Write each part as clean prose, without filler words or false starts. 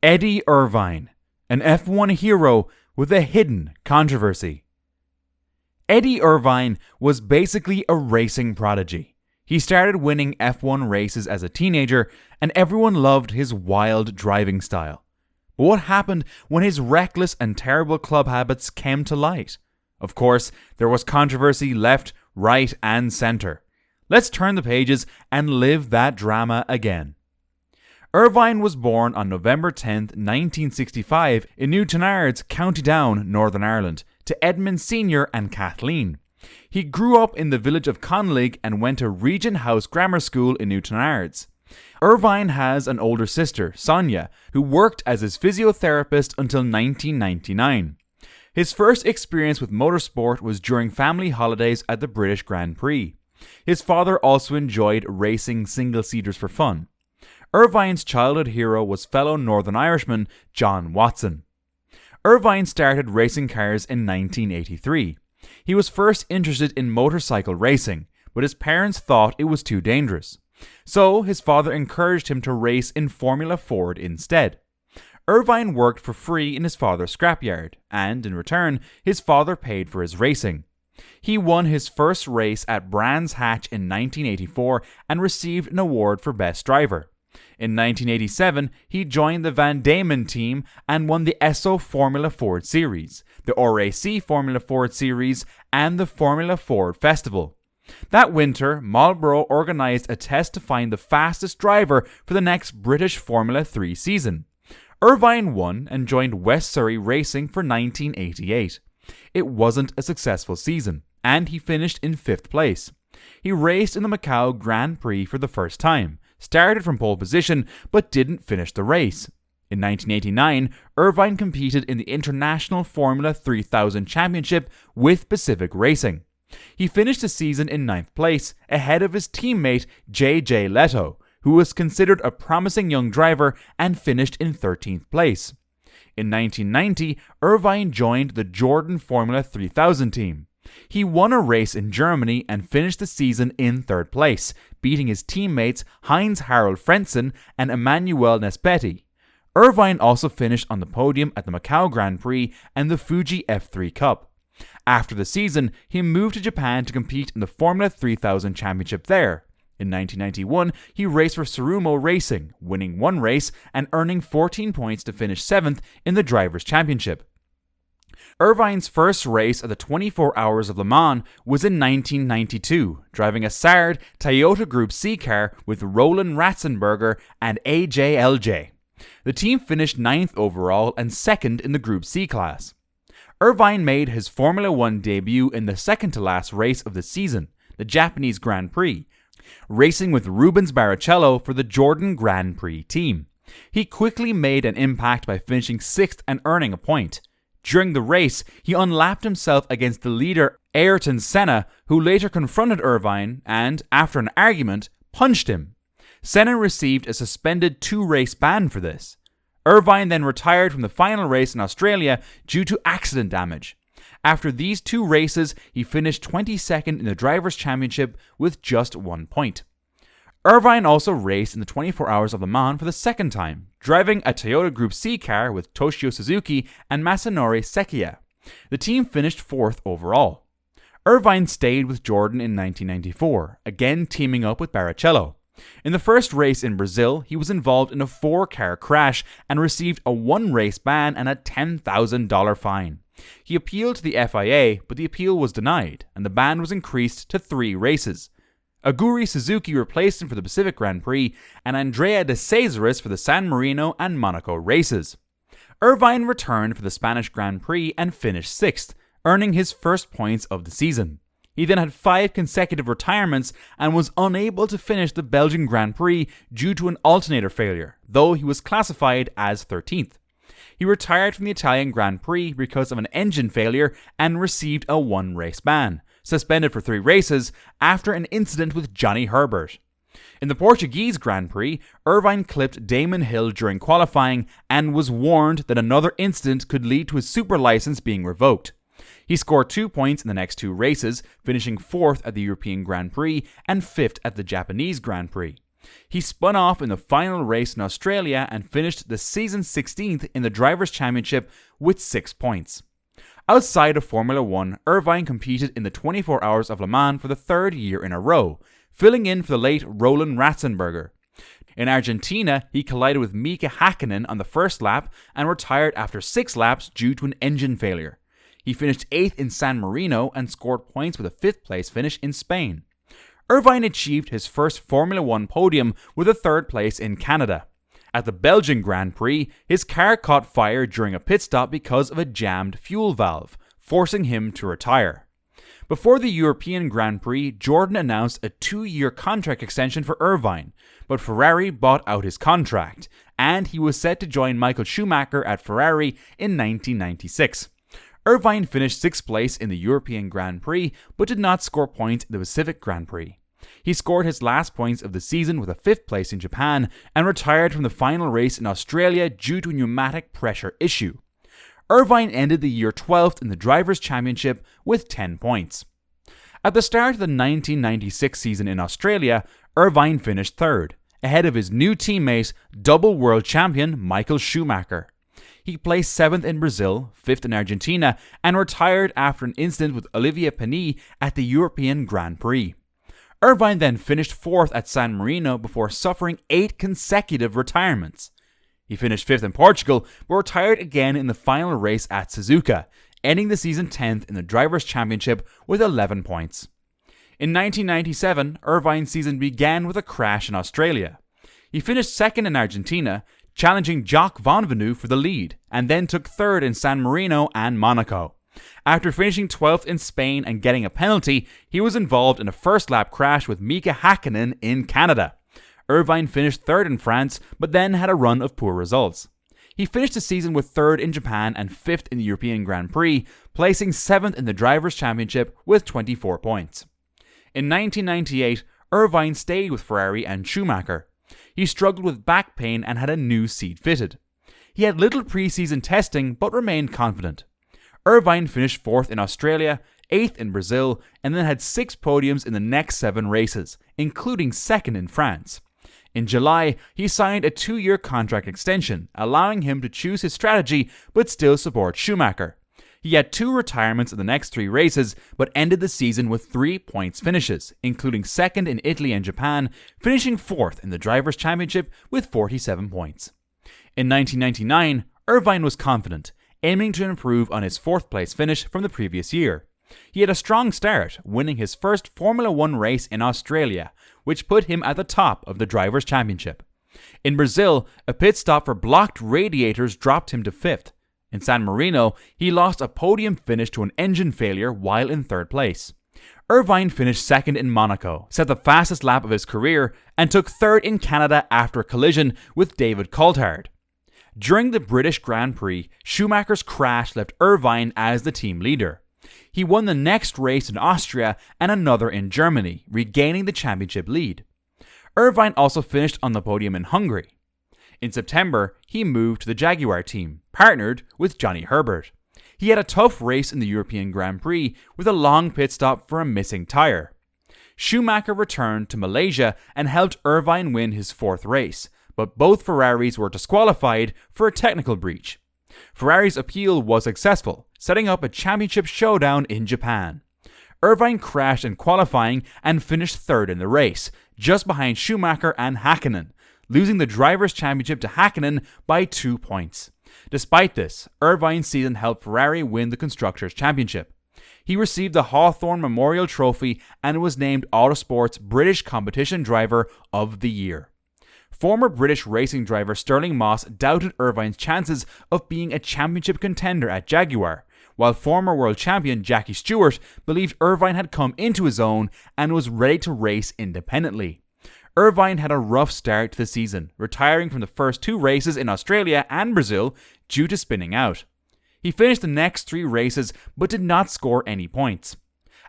Eddie Irvine, an F1 hero with a hidden controversy. Eddie Irvine was basically a racing prodigy. He started winning F1 races as a teenager, and everyone loved his wild driving style. But what happened when his reckless and terrible club habits came to light? Of course, there was controversy left, right, and centre. Let's turn the pages and live that drama again. Irvine was born on November 10, 1965 in Newtownards, County Down, Northern Ireland, to Edmund Sr and Kathleen. He grew up in the village of Conlig and went to Regent House Grammar School in Newtownards. Irvine has an older sister, Sonia, who worked as his physiotherapist until 1999. His first experience with motorsport was during family holidays at the British Grand Prix. His father also enjoyed racing single-seaters for fun. Irvine's childhood hero was fellow Northern Irishman John Watson. Irvine started racing cars in 1983. He was first interested in motorcycle racing, but his parents thought it was too dangerous. So his father encouraged him to race in Formula Ford instead. Irvine worked for free in his father's scrapyard, and in return, his father paid for his racing. He won his first race at Brands Hatch in 1984 and received an award for Best Driver. In 1987, he joined the Van Diemen team and won the Esso Formula Ford Series, the RAC Formula Ford Series, and the Formula Ford Festival. That winter, Marlboro organised a test to find the fastest driver for the next British Formula 3 season. Irvine won and joined West Surrey Racing for 1988. It wasn't a successful season, and he finished in 5th place. He raced in the Macau Grand Prix for the first time, started from pole position, but didn't finish the race. In 1989, Irvine competed in the International Formula 3000 Championship with Pacific Racing. He finished the season in 9th place, ahead of his teammate J.J. Leto, who was considered a promising young driver and finished in 13th place. In 1990, Irvine joined the Jordan Formula 3000 team. He won a race in Germany and finished the season in 3rd place, beating his teammates Heinz-Harald Frentzen and Emmanuel Nespetti. Irvine also finished on the podium at the Macau Grand Prix and the Fuji F3 Cup. After the season, he moved to Japan to compete in the Formula 3000 Championship there. In 1991, he raced for Tsurumo Racing, winning one race and earning 14 points to finish 7th in the Drivers' Championship. Irvine's first race at the 24 Hours of Le Mans was in 1992, driving a Sard Toyota Group C car with Roland Ratzenberger and AJLJ. The team finished 9th overall and 2nd in the Group C class. Irvine made his Formula 1 debut in the second-to-last race of the season, the Japanese Grand Prix, racing with Rubens Barrichello for the Jordan Grand Prix team. He quickly made an impact by finishing 6th and earning a point. During the race, he unlapped himself against the leader Ayrton Senna, who later confronted Irvine and, after an argument, punched him. Senna received a suspended 2-race ban for this. Irvine then retired from the final race in Australia due to accident damage. After these 2 races, he finished 22nd in the Drivers' Championship with just 1 point. Irvine also raced in the 24 Hours of Le Mans for the second time, driving a Toyota Group C car with Toshio Suzuki and Masanori Sekiya. The team finished 4th overall. Irvine stayed with Jordan in 1994, again teaming up with Barrichello. In the first race in Brazil, he was involved in a 4-car crash and received a 1-race ban and a $10,000 fine. He appealed to the FIA, but the appeal was denied, and the ban was increased to 3 races. Aguri Suzuki replaced him for the Pacific Grand Prix, and Andrea de Cesaris for the San Marino and Monaco races. Irvine returned for the Spanish Grand Prix and finished 6th, earning his first points of the season. He then had 5 consecutive retirements and was unable to finish the Belgian Grand Prix due to an alternator failure, though he was classified as 13th. He retired from the Italian Grand Prix because of an engine failure and received a 1-race ban, suspended for 3 races after an incident with Johnny Herbert. In the Portuguese Grand Prix, Irvine clipped Damon Hill during qualifying and was warned that another incident could lead to his super license being revoked. He scored 2 points in the next 2 races, finishing 4th at the European Grand Prix and 5th at the Japanese Grand Prix. He spun off in the final race in Australia and finished the season 16th in the Drivers' Championship with 6 points. Outside of Formula 1, Irvine competed in the 24 Hours of Le Mans for the third year in a row, filling in for the late Roland Ratzenberger. In Argentina, he collided with Mika Häkkinen on the first lap and retired after 6 laps due to an engine failure. He finished 8th in San Marino and scored points with a 5th place finish in Spain. Irvine achieved his first Formula 1 podium with a 3rd place in Canada. At the Belgian Grand Prix, his car caught fire during a pit stop because of a jammed fuel valve, forcing him to retire. Before the European Grand Prix, Jordan announced a 2-year contract extension for Irvine, but Ferrari bought out his contract, and he was set to join Michael Schumacher at Ferrari in 1996. Irvine finished 6th place in the European Grand Prix, but did not score points in the Pacific Grand Prix. He scored his last points of the season with a 5th place in Japan and retired from the final race in Australia due to a pneumatic pressure issue. Irvine ended the year 12th in the Drivers' Championship with 10 points. At the start of the 1996 season in Australia, Irvine finished 3rd, ahead of his new teammate, double world champion Michael Schumacher. He placed 7th in Brazil, 5th in Argentina, and retired after an incident with Olivier Panis at the European Grand Prix. Irvine then finished 4th at San Marino before suffering 8 consecutive retirements. He finished 5th in Portugal, but retired again in the final race at Suzuka, ending the season 10th in the Drivers' Championship with 11 points. In 1997, Irvine's season began with a crash in Australia. He finished 2nd in Argentina, challenging Jacques Vonvenue for the lead, and then took 3rd in San Marino and Monaco. After finishing 12th in Spain and getting a penalty, he was involved in a first-lap crash with Mika Häkkinen in Canada. Irvine finished 3rd in France, but then had a run of poor results. He finished the season with 3rd in Japan and 5th in the European Grand Prix, placing 7th in the Drivers' Championship with 24 points. In 1998, Irvine stayed with Ferrari and Schumacher. He struggled with back pain and had a new seat fitted. He had little pre-season testing but remained confident. Irvine finished 4th in Australia, 8th in Brazil, and then had 6 podiums in the next 7 races, including 2nd in France. In July, he signed a 2-year contract extension, allowing him to choose his strategy but still support Schumacher. He had 2 retirements in the next 3 races, but ended the season with 3 points finishes, including 2nd in Italy and Japan, finishing 4th in the Drivers' Championship with 47 points. In 1999, Irvine was confident, aiming to improve on his 4th place finish from the previous year. He had a strong start, winning his first Formula 1 race in Australia, which put him at the top of the Drivers' Championship. In Brazil, a pit stop for blocked radiators dropped him to 5th. In San Marino, he lost a podium finish to an engine failure while in 3rd place. Irvine finished 2nd in Monaco, set the fastest lap of his career, and took 3rd in Canada after a collision with David Coulthard. During the British Grand Prix, Schumacher's crash left Irvine as the team leader. He won the next race in Austria and another in Germany, regaining the championship lead. Irvine also finished on the podium in Hungary. In September, he moved to the Jaguar team, partnered with Johnny Herbert. He had a tough race in the European Grand Prix with a long pit stop for a missing tyre. Schumacher returned to Malaysia and helped Irvine win his 4th race, but both Ferraris were disqualified for a technical breach. Ferrari's appeal was successful, setting up a championship showdown in Japan. Irvine crashed in qualifying and finished 3rd in the race, just behind Schumacher and Häkkinen, losing the Drivers' Championship to Häkkinen by 2 points. Despite this, Irvine's season helped Ferrari win the Constructors' Championship. He received the Hawthorn Memorial Trophy and was named Autosport's British Competition Driver of the Year. Former British racing driver Stirling Moss doubted Irvine's chances of being a championship contender at Jaguar, while former world champion Jackie Stewart believed Irvine had come into his own and was ready to race independently. Irvine had a rough start to the season, retiring from the first 2 races in Australia and Brazil due to spinning out. He finished the next 3 races but did not score any points.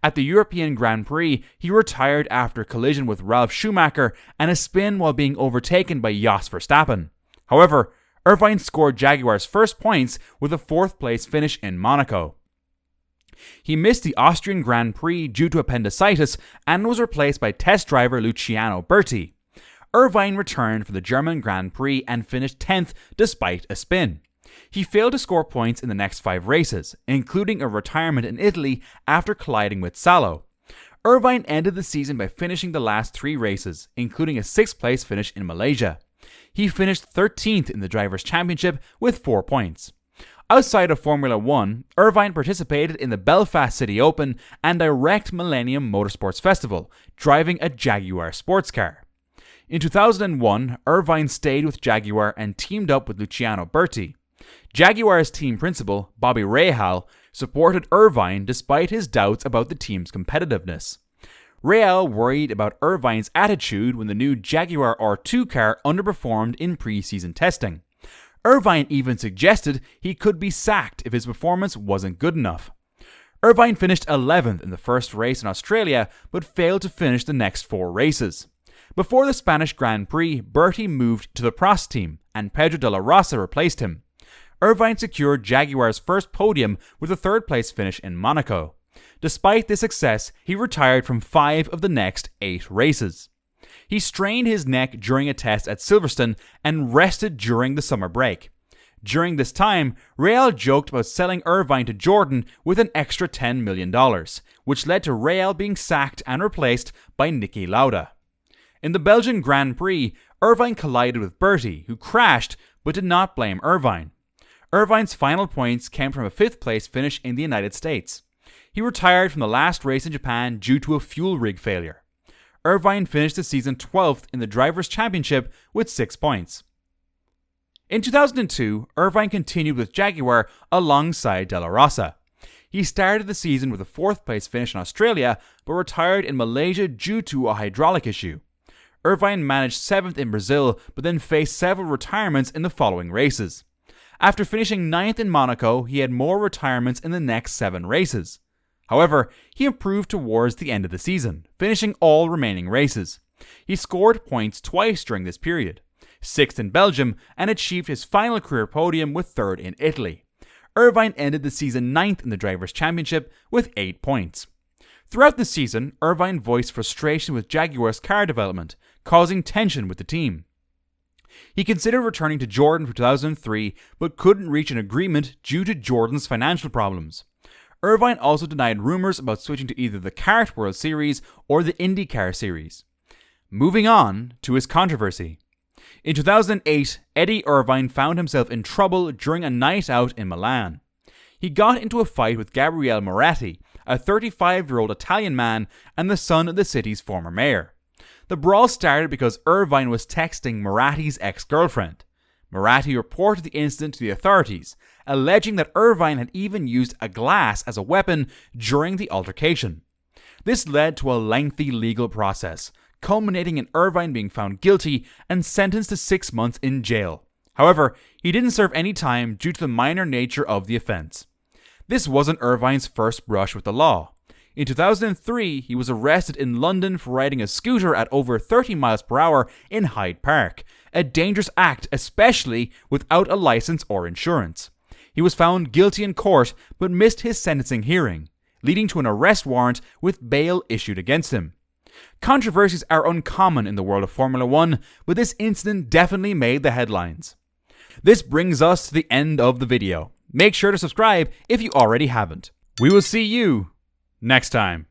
At the European Grand Prix, he retired after a collision with Ralf Schumacher and a spin while being overtaken by Jos Verstappen. However, Irvine scored Jaguar's first points with a 4th place finish in Monaco. He missed the Austrian Grand Prix due to appendicitis and was replaced by test driver Luciano Berti. Irvine returned for the German Grand Prix and finished 10th despite a spin. He failed to score points in the next 5 races, including a retirement in Italy after colliding with Salo. Irvine ended the season by finishing the last 3 races, including a 6th place finish in Malaysia. He finished 13th in the Drivers' Championship with 4 points. Outside of Formula 1, Irvine participated in the Belfast City Open and Direct Millennium Motorsports Festival, driving a Jaguar sports car. In 2001, Irvine stayed with Jaguar and teamed up with Luciano Berti. Jaguar's team principal, Bobby Rahal, supported Irvine despite his doubts about the team's competitiveness. Rahal worried about Irvine's attitude when the new Jaguar R2 car underperformed in pre-season testing. Irvine even suggested he could be sacked if his performance wasn't good enough. Irvine finished 11th in the first race in Australia, but failed to finish the next 4 races. Before the Spanish Grand Prix, Berti moved to the Prost team, and Pedro de la Rosa replaced him. Irvine secured Jaguar's first podium with a 3rd place finish in Monaco. Despite this success, he retired from 5 of the next 8 races. He strained his neck during a test at Silverstone and rested during the summer break. During this time, Rahal joked about selling Irvine to Jordan with an extra $10 million, which led to Rahal being sacked and replaced by Niki Lauda. In the Belgian Grand Prix, Irvine collided with Berti, who crashed but did not blame Irvine. Irvine's final points came from a 5th place finish in the United States. He retired from the last race in Japan due to a fuel rig failure. Irvine finished the season 12th in the Drivers' Championship with 6 points. In 2002, Irvine continued with Jaguar alongside De La Rosa. He started the season with a 4th place finish in Australia, but retired in Malaysia due to a hydraulic issue. Irvine managed 7th in Brazil, but then faced several retirements in the following races. After finishing 9th in Monaco, he had more retirements in the next 7 races. However, he improved towards the end of the season, finishing all remaining races. He scored points twice during this period, 6th in Belgium, and achieved his final career podium with 3rd in Italy. Irvine ended the season 9th in the Drivers' Championship with 8 points. Throughout the season, Irvine voiced frustration with Jaguar's car development, causing tension with the team. He considered returning to Jordan for 2003, but couldn't reach an agreement due to Jordan's financial problems. Irvine also denied rumors about switching to either the Kart World Series or the IndyCar Series. Moving on to his controversy. In 2008, Eddie Irvine found himself in trouble during a night out in Milan. He got into a fight with Gabriele Moratti, a 35-year-old Italian man and the son of the city's former mayor. The brawl started because Irvine was texting Moratti's ex-girlfriend. Moratti reported the incident to the authorities, alleging that Irvine had even used a glass as a weapon during the altercation. This led to a lengthy legal process, culminating in Irvine being found guilty and sentenced to 6 months in jail. However, he didn't serve any time due to the minor nature of the offense. This wasn't Irvine's first brush with the law. In 2003, he was arrested in London for riding a scooter at over 30 miles per hour in Hyde Park, a dangerous act especially without a license or insurance. He was found guilty in court but missed his sentencing hearing, leading to an arrest warrant with bail issued against him. Controversies are uncommon in the world of Formula 1, but this incident definitely made the headlines. This brings us to the end of the video. Make sure to subscribe if you already haven't. We will see you next time.